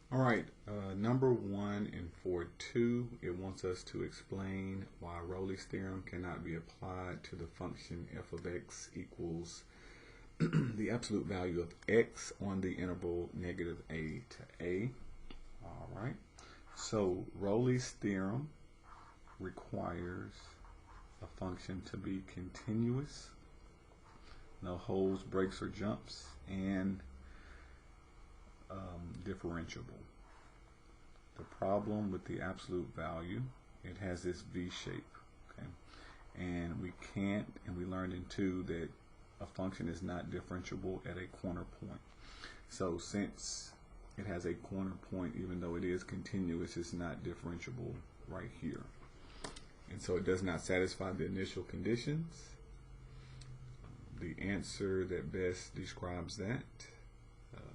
All right, number 1 in 4.2, it wants us to explain why Rowley's theorem cannot be applied to the function f of x equals the absolute value of x on the interval negative a to a. All right, so Rowley's theorem requires a function to be continuous, no holes, breaks, or jumps, and differentiable. The problem with the absolute value, it has this V shape, okay? And we can't, and we learned in 2 that a function is not differentiable at a corner point. So since it has a corner point, even though it is continuous, it's not differentiable right here. And so it does not satisfy the initial conditions. The answer that best describes that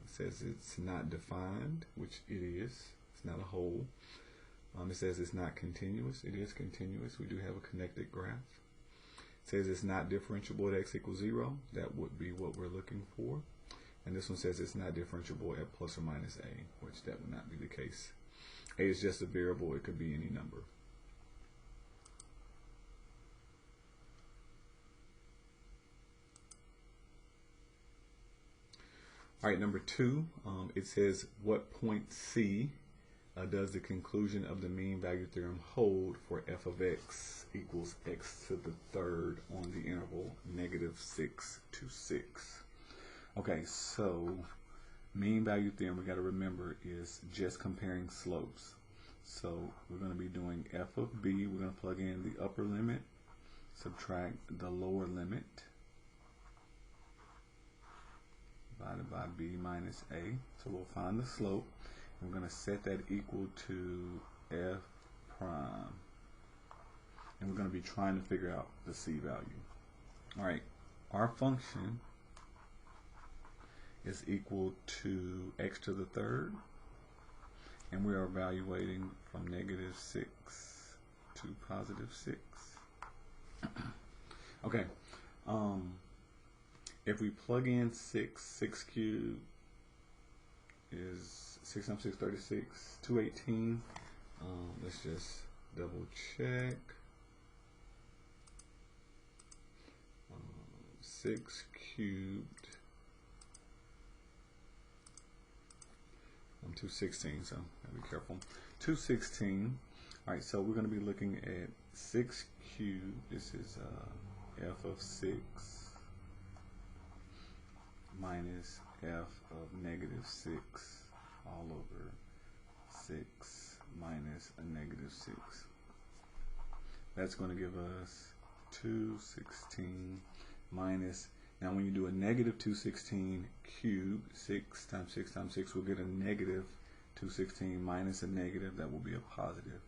says it's not defined, which it is. It's not a whole. It says it's not continuous. It is continuous. We do have a connected graph. It says it's not differentiable at x equals 0. That would be what we're looking for. And this one says it's not differentiable at plus or minus a, which that would not be the case. A is just a variable. It could be any number. All right, number 2, it says what point C does the conclusion of the mean value theorem hold for f of x equals x to the third on the interval negative 6 to 6. Okay, so mean value theorem, we got to remember, is just comparing slopes. So we're going to be doing f of b. We're going to plug in the upper limit, subtract the lower limit, divided by b minus a. So we'll find the slope. I'm going to set that equal to f prime. And we're going to be trying to figure out the c value. All right, our function is equal to x to the third. And we are evaluating from negative 6 to positive 6. Okay. If we plug in 6 cubed is 6 times 6, 36, 218. Let's just double check. 6 cubed. 216, so gotta be careful. 216. All right, so we're going to be looking at 6 cubed. This is f of 6 minus f of negative 6 all over 6 minus a negative 6. That's going to give us 216 minus, now when you do a negative 216 cubed, 6 times 6 times 6, we'll get a negative 216 minus a negative, that will be a positive.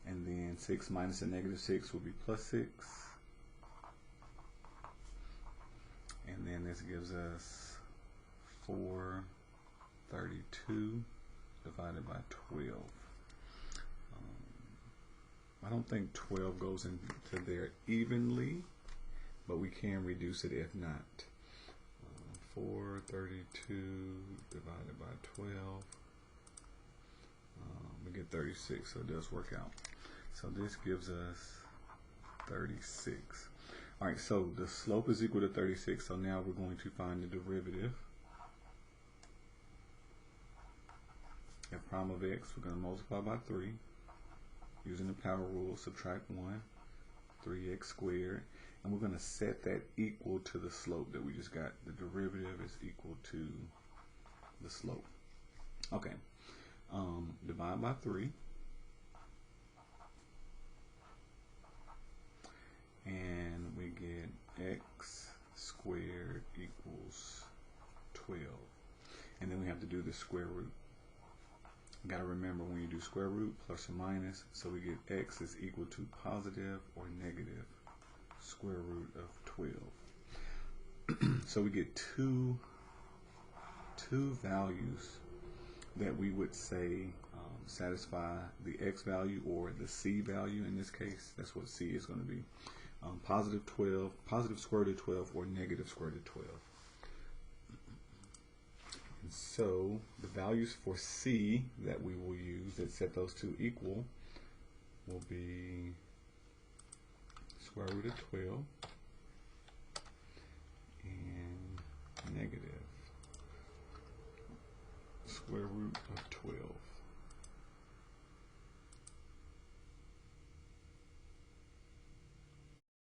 And then 6 minus a negative 6 will be plus 6. And then this gives us 432 divided by 12. I don't think 12 goes into there evenly, but we can reduce it if not. 432 divided by 12. We get 36, so it does work out. So this gives us 36. All right, so the slope is equal to 36, so now we're going to find the derivative. F prime of x, we're going to multiply by 3. Using the power rule, subtract 1, 3x squared. And we're going to set that equal to the slope that we just got. The derivative is equal to the slope. Okay, divide by 3. And we get x squared equals 12. And then we have to do the square root. You got to remember when you do square root, plus or minus, so we get x is equal to positive or negative square root of 12. So we get two values that we would say satisfy the x value or the c value in this case. That's what c is going to be. Positive 12, positive square root of 12, or negative square root of 12. So the values for C that we will use that set those two equal will be square root of 12 and negative square root of 12.